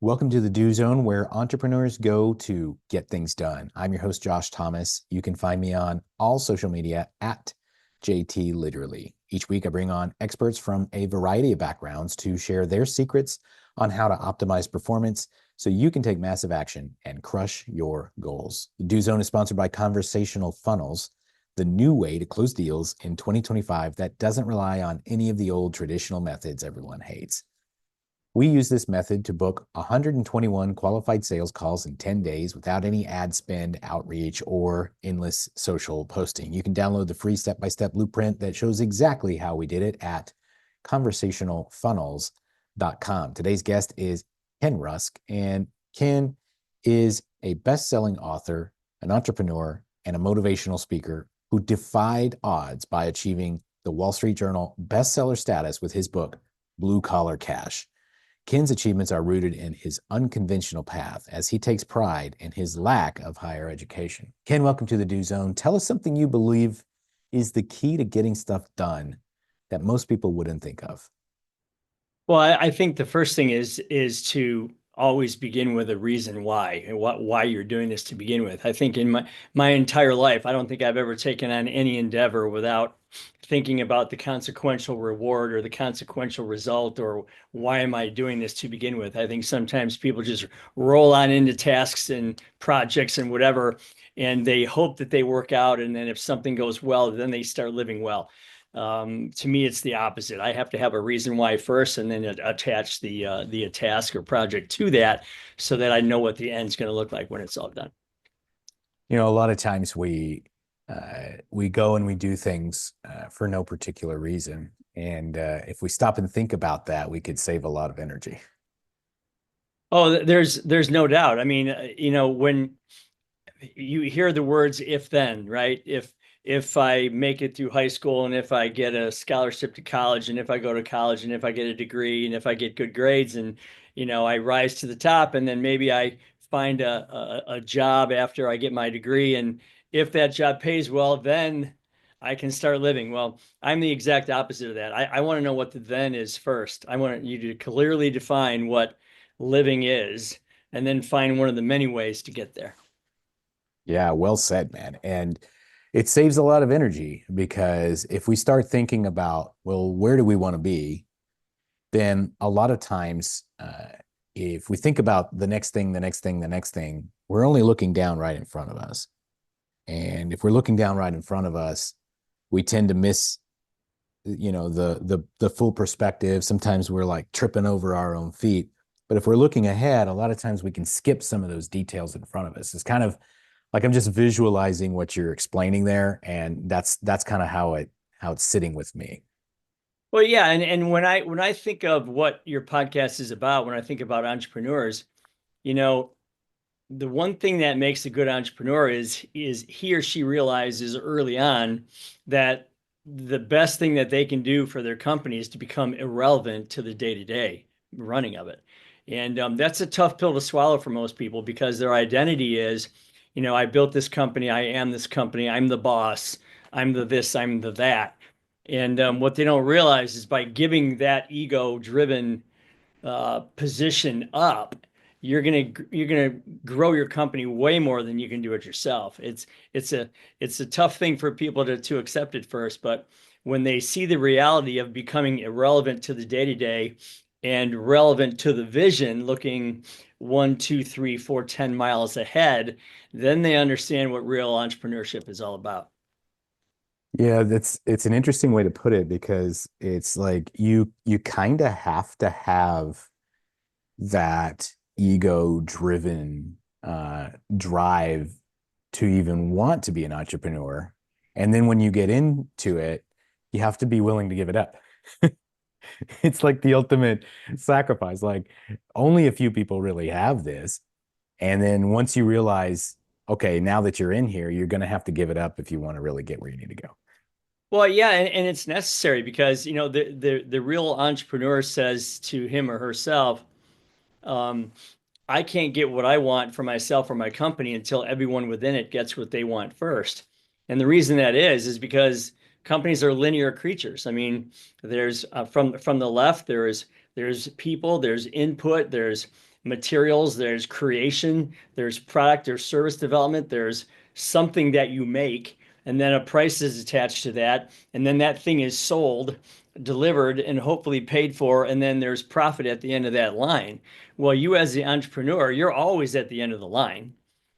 Welcome to the Do Zone, where entrepreneurs go to get things done. I'm your host, Josh Thomas. You can find me on all social media at JT Literally. Each week, I bring on experts from a variety of backgrounds to share their secrets on how to optimize performance so you can take massive action and crush your goals. The Do Zone is sponsored by Conversational Funnels, the new way to close deals in 2025 that doesn't rely on any of the old traditional methods everyone hates. We use this method to book 121 qualified sales calls in 10 days without any ad spend, outreach, or endless social posting. You can download the free step-by-step blueprint that shows exactly how we did it at conversationalfunnels.com. Today's guest is Ken Rusk, and Ken is a best-selling author, an entrepreneur, and a motivational speaker who defied odds by achieving the Wall Street Journal bestseller status with his book, Blue Collar Cash. Ken's achievements are rooted in his unconventional path as he takes pride in his lack of higher education. Ken, welcome to the Do Zone. Tell us something you believe is the key to getting stuff done that most people wouldn't think of. Well, I think the first thing is to always begin with a reason why and why you're doing this to begin with. I think in my entire life, I don't think I've ever taken on any endeavor without thinking about the consequential reward or the consequential result or why am I doing this to begin with. I think sometimes people just roll on into tasks and projects and whatever, and they hope that they work out, and then if something goes well, then they start living well. To me, it's the opposite. I have to have a reason why first, and then attach the task or project to that, so that I know what the end's going to look like when it's all done. You know, a lot of times we go and we do things for no particular reason, and if we stop and think about that, we could save a lot of energy. Oh, there's no doubt. I mean, when you hear the words "if then," right? If I make it through high school, and if I get a scholarship to college, and if I go to college, and if I get a degree, and if I get good grades, and I rise to the top, and then maybe I find a job after I get my degree, and if that job pays well, then I can start living. Well, I'm the exact opposite of that. I want to know what the then is first. I want you to clearly define what living is, and then find one of the many ways to get there. Yeah, well said, man. And it saves a lot of energy because if we start thinking about, well, where do we want to be? Then a lot of times, if we think about the next thing, the next thing, the next thing, we're only looking down right in front of us. And if we're looking down right in front of us, we tend to miss, the full perspective. Sometimes we're like tripping over our own feet. But if we're looking ahead, a lot of times we can skip some of those details in front of us. It's kind of like I'm just visualizing what you're explaining there, and that's kind of how it's sitting with me. Well, yeah, and when I think of what your podcast is about, when I think about entrepreneurs, you know, the one thing that makes a good entrepreneur is he or she realizes early on that the best thing that they can do for their company is to become irrelevant to the day-to-day running of it. And that's a tough pill to swallow for most people because their identity is, I built this company, I am this company, I'm the boss, I'm the this, I'm the that. And what they don't realize is by giving that ego-driven position up, you're gonna grow your company way more than you can do it yourself. It's a tough thing for people to accept at first, but when they see the reality of becoming irrelevant to the day-to-day and relevant to the vision, looking 1, 2, 3, 4, 10 miles ahead, then they understand what real entrepreneurship is all about. Yeah, it's an interesting way to put it because it's like you kind of have to have that ego-driven drive to even want to be an entrepreneur. And then when you get into it, you have to be willing to give it up. It's like the ultimate sacrifice. Like only a few people really have this. And then once you realize, okay, now that you're in here, you're going to have to give it up if you want to really get where you need to go. Well, yeah, and it's necessary because the real entrepreneur says to him or herself, um, I can't get what I want for myself or my company until everyone within it gets what they want first. And the reason that is because companies are linear creatures. I mean, there's from the left, there's people, there's input, there's materials, there's creation, there's product, there's service development, there's something that you make, and then a price is attached to that, and then that thing is sold, delivered, and hopefully paid for, and then there's profit at the end of that line. Well, you as the entrepreneur, you're always at the end of the line.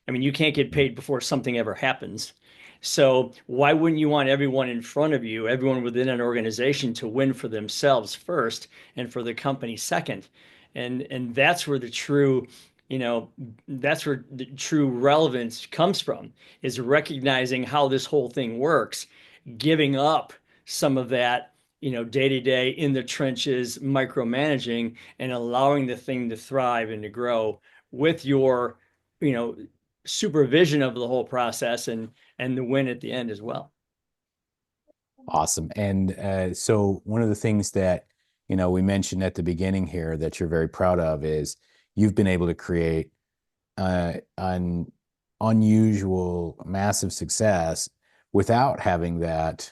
I mean, you can't get paid before something ever happens. So why wouldn't you want everyone in front of you, everyone within an organization to win for themselves first and for the company second? And that's where the true, you know, that's where the true relevance comes from, is recognizing how this whole thing works, giving up some of that, day to day in the trenches, micromanaging, and allowing the thing to thrive and to grow with your, you know, supervision of the whole process and the win at the end as well. Awesome. And so one of the things that, we mentioned at the beginning here that you're very proud of is you've been able to create an unusual, massive success without having that,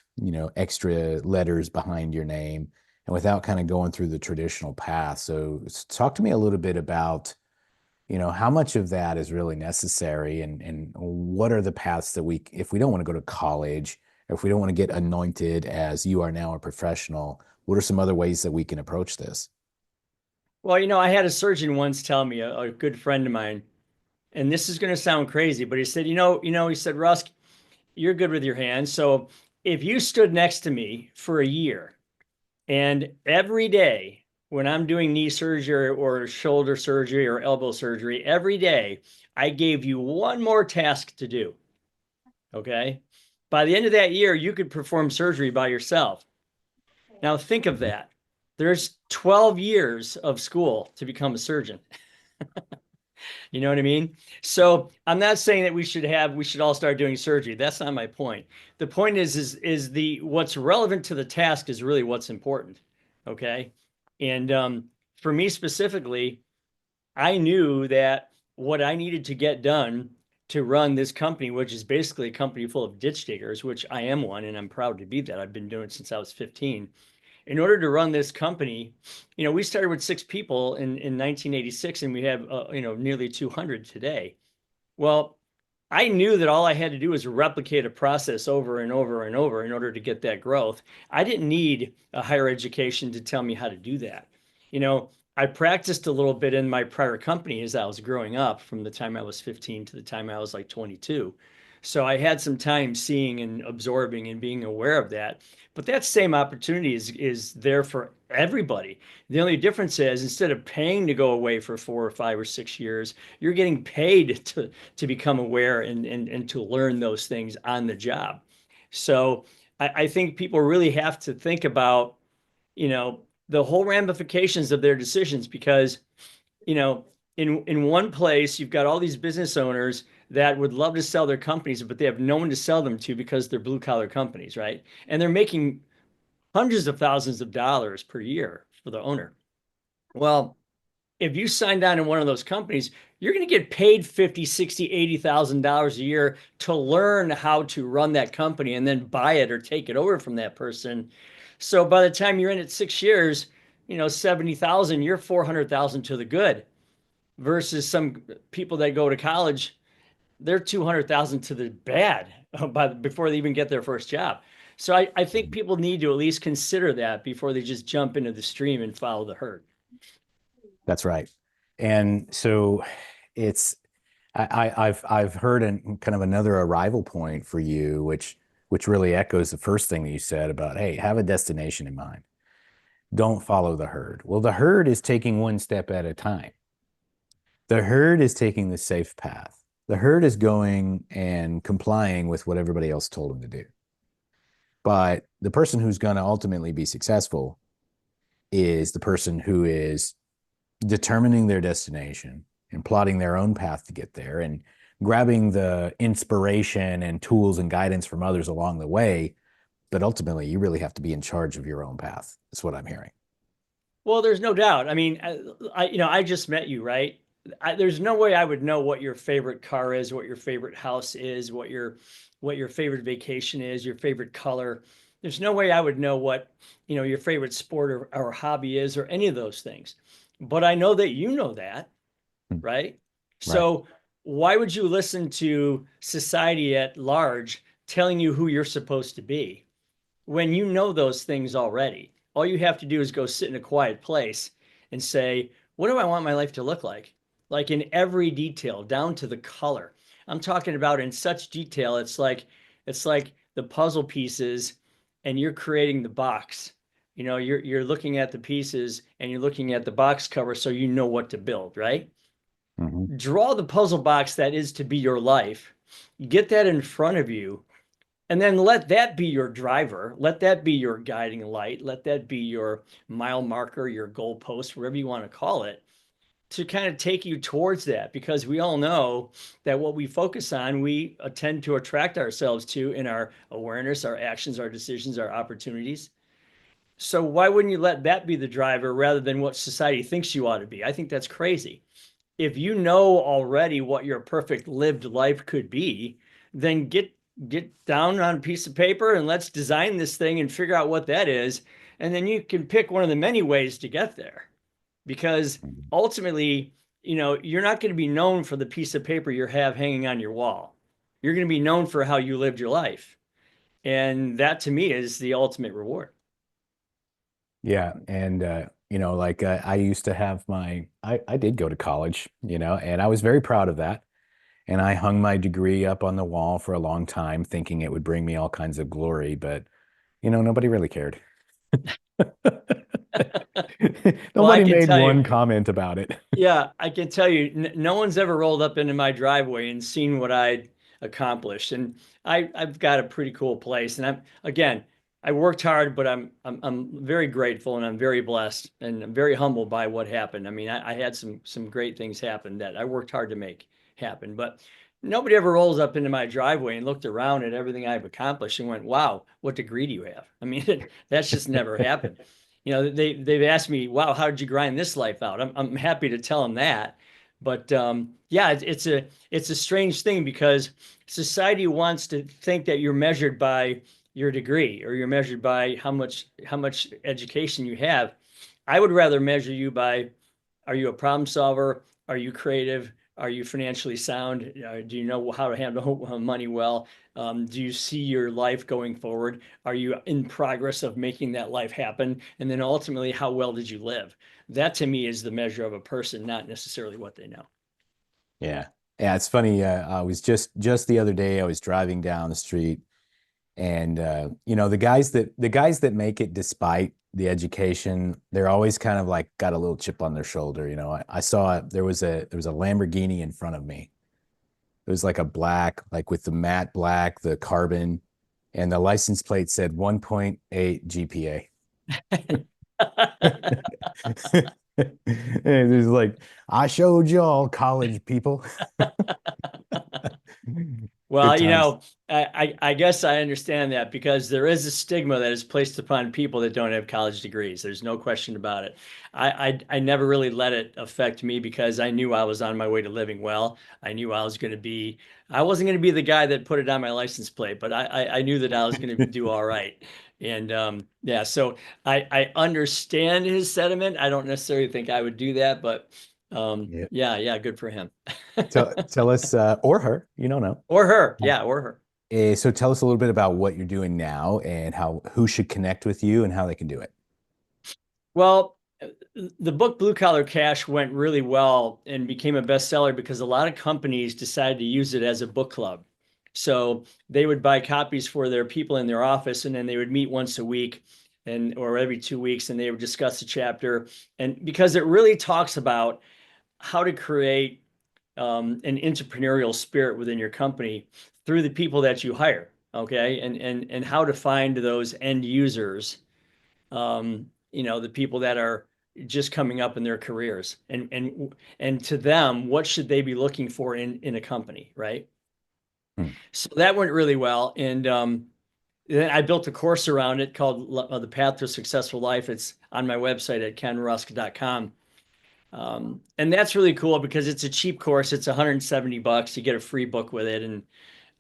extra letters behind your name and without kind of going through the traditional path. So talk to me a little bit about, how much of that is really necessary and what are the paths that if we don't want to go to college, or if we don't want to get anointed as you are now a professional, what are some other ways that we can approach this? Well, I had a surgeon once tell me, a good friend of mine, and this is going to sound crazy, but he said, he said, Rusk, you're good with your hands. So if you stood next to me for a year and every day when I'm doing knee surgery or shoulder surgery or elbow surgery, every day I gave you one more task to do. Okay. By the end of that year, you could perform surgery by yourself. Now think of that. There's 12 years of school to become a surgeon. You know what I mean? So I'm not saying that we should all start doing surgery. That's not my point. The point is the what's relevant to the task is really what's important. Okay. And for me specifically, I knew that what I needed to get done to run this company, which is basically a company full of ditch diggers, which I am one, and I'm proud to be that. I've been doing it since I was 15. In order to run this company, we started with 6 people in 1986, and we have nearly 200 today. Well, I knew that all I had to do was replicate a process over and over and over in order to get that growth. I didn't need a higher education to tell me how to do that. I practiced a little bit in my prior company as I was growing up from the time I was 15 to the time I was like 22. So I had some time seeing and absorbing and being aware of that. But that same opportunity is there for everybody. The only difference is instead of paying to go away for 4 or 5 or 6 years, you're getting paid to become aware and to learn those things on the job. So I think people really have to think about, the whole ramifications of their decisions because, you know, in one place you've got all these business owners that would love to sell their companies, but they have no one to sell them to because they're blue collar companies, right? And they're making hundreds of thousands of dollars per year for the owner. Well, if you sign down in one of those companies, you're going to get paid 50, 60, $80,000 a year to learn how to run that company and then buy it or take it over from that person. So by the time you're in it 6 years, 70,000, you're 400,000 to the good versus some people that go to college, they're 200,000 to the bad before they even get their first job. So I think people need to at least consider that before they just jump into the stream and follow the herd. That's right. And so it's I've heard kind of another arrival point for you, which really echoes the first thing that you said about, hey, have a destination in mind. Don't follow the herd. Well, the herd is taking one step at a time. The herd is taking the safe path. The herd is going and complying with what everybody else told them to do. But the person who's going to ultimately be successful is the person who is determining their destination and plotting their own path to get there and grabbing the inspiration and tools and guidance from others along the way. But ultimately, you really have to be in charge of your own path. That's what I'm hearing. Well, there's no doubt. I mean, I just met you, right? There's no way I would know what your favorite car is, what your favorite house is, what your favorite vacation is, your favorite color. There's no way I would know what, your favorite sport or hobby is or any of those things. But I know that you know that. Hmm. right? Right. So why would you listen to society at large telling you who you're supposed to be when you know those things already? All you have to do is go sit in a quiet place and say, what do I want my life to look like? Like in every detail, down to the color. I'm talking about in such detail, it's like the puzzle pieces and you're creating the box. You're looking at the pieces and you're looking at the box cover so you know what to build, right? Hmm. Draw the puzzle box that is to be your life. Get that in front of you, and then let that be your driver. Let that be your guiding light. Let that be your mile marker, your goalpost, whatever you want to call it, to kind of take you towards that. Because we all know that what we focus on, we tend to attract ourselves to in our awareness, our actions, our decisions, our opportunities. So why wouldn't you let that be the driver rather than what society thinks you ought to be? I think that's crazy. If you know already what your perfect lived life could be, then get down on a piece of paper and let's design this thing and figure out what that is. And then you can pick one of the many ways to get there. Because ultimately, you're not going to be known for the piece of paper you have hanging on your wall. You're going to be known for how you lived your life. And that to me is the ultimate reward. Yeah. And, like I used to have I did go to college, and I was very proud of that. And I hung my degree up on the wall for a long time, thinking it would bring me all kinds of glory, but, nobody really cared. Well, I Nobody can made tell you, one comment about it. yeah, I can tell you, no one's ever rolled up into my driveway and seen what I'd accomplished. And I've got a pretty cool place. And again, I worked hard, but I'm very grateful and I'm very blessed and I'm very humbled by what happened. I mean, I had some great things happen that I worked hard to make happen. But nobody ever rolls up into my driveway and looked around at everything I've accomplished and went, "Wow, what degree do you have?" I mean, that's just never happened. They've asked me, "Wow, how did you grind this life out?" I'm happy to tell them that, but yeah, it's a strange thing because society wants to think that you're measured by your degree or you're measured by how much education you have. I would rather measure you by, are you a problem solver? Are you creative? Are you financially sound? Do you know how to handle money well? Do you see your life going forward? Are you in progress of making that life happen? And then ultimately, how well did you live? That to me is the measure of a person, not necessarily what they know. Yeah. Yeah, it's funny. I was just the other day, I was driving down the street and the guys that make it despite the education, they're always kind of like got a little chip on their shoulder. I saw there was a Lamborghini in front of me. It was like a black, like with the matte black, the carbon, and the license plate said 1.8 GPA. And it's like, I showed y'all college people. Good Well, times. I guess I understand that because there is a stigma that is placed upon people that don't have college degrees. There's no question about it. I never really let it affect me because I knew I was on my way to living well. I knew I wasn't going to be the guy that put it on my license plate, but I knew that I was going to do all right. And yeah, so I understand his sentiment. I don't necessarily think I would do that, but Yeah. yeah, good for him. Tell us, or her, you don't know. Or her. Yeah, or her. So tell us a little bit about what you're doing now and who should connect with you and how they can do it. Well, the book Blue Collar Cash went really well and became a bestseller because a lot of companies decided to use it as a book club. So they would buy copies for their people in their office, and then they would meet once a week or every 2 weeks, and they would discuss a chapter. And because it really talks about how to create an entrepreneurial spirit within your company through the people that you hire, okay, and how to find those end users, the people that are just coming up in their careers, and to them, what should they be looking for in a company, right? Hmm. So that went really well, and then I built a course around it called The Path to a Successful Life. It's on my website at kenrusk.com. And that's really cool because it's a cheap course. It's $170. You get a free book with it. And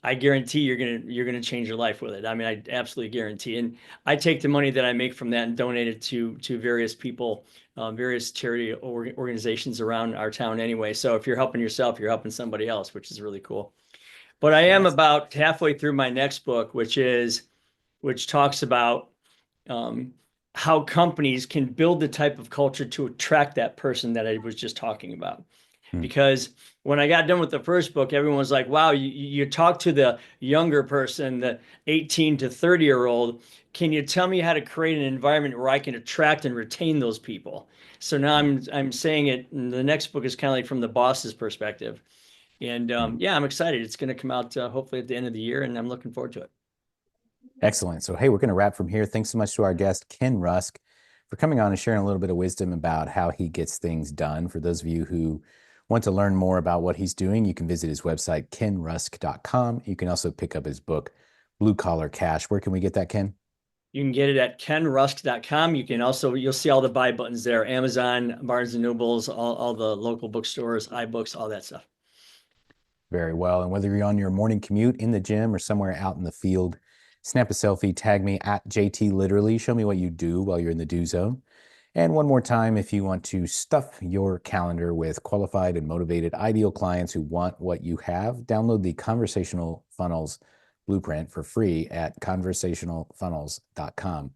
I guarantee you're gonna change your life with it. I mean, I absolutely guarantee. And I take the money that I make from that and donate it to various people, various charity organizations around our town anyway. So if you're helping yourself, you're helping somebody else, which is really cool. But I am Nice. about halfway through my next book, which talks about um, how companies can build the type of culture to attract that person that I was just talking about. Hmm. Because when I got done with the first book, everyone was like, wow, you talk to the younger person, the 18 to 30-year-old. Can you tell me how to create an environment where I can attract and retain those people? So now I'm saying it, and the next book is kind of like from the boss's perspective. And Hmm. yeah, I'm excited. It's going to come out hopefully at the end of the year, and I'm looking forward to it. Excellent. So, hey, we're going to wrap from here. Thanks so much to our guest, Ken Rusk, for coming on and sharing a little bit of wisdom about how he gets things done. For those of you who want to learn more about what he's doing, you can visit his website, kenrusk.com. You can also pick up his book, Blue Collar Cash. Where can we get that, Ken? You can get it at kenrusk.com. You can also, you'll see all the buy buttons there, Amazon, Barnes and Nobles, all the local bookstores, iBooks, all that stuff. Very well. And whether you're on your morning commute, in the gym, or somewhere out in the field, snap a selfie, tag me at JT Literally. Show me what you do while you're in the do zone. And one more time, if you want to stuff your calendar with qualified and motivated ideal clients who want what you have, download the Conversational Funnels Blueprint for free at conversationalfunnels.com.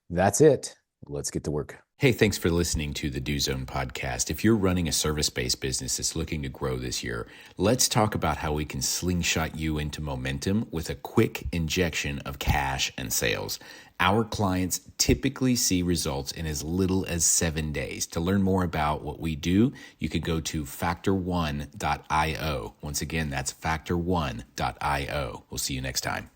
That's it. Let's get to work. Hey, thanks for listening to the Do Zone podcast. If you're running a service-based business that's looking to grow this year, let's talk about how we can slingshot you into momentum with a quick injection of cash and sales. Our clients typically see results in as little as 7 days. To learn more about what we do, you could go to factor1.io. Once again, that's factor1.io. We'll see you next time.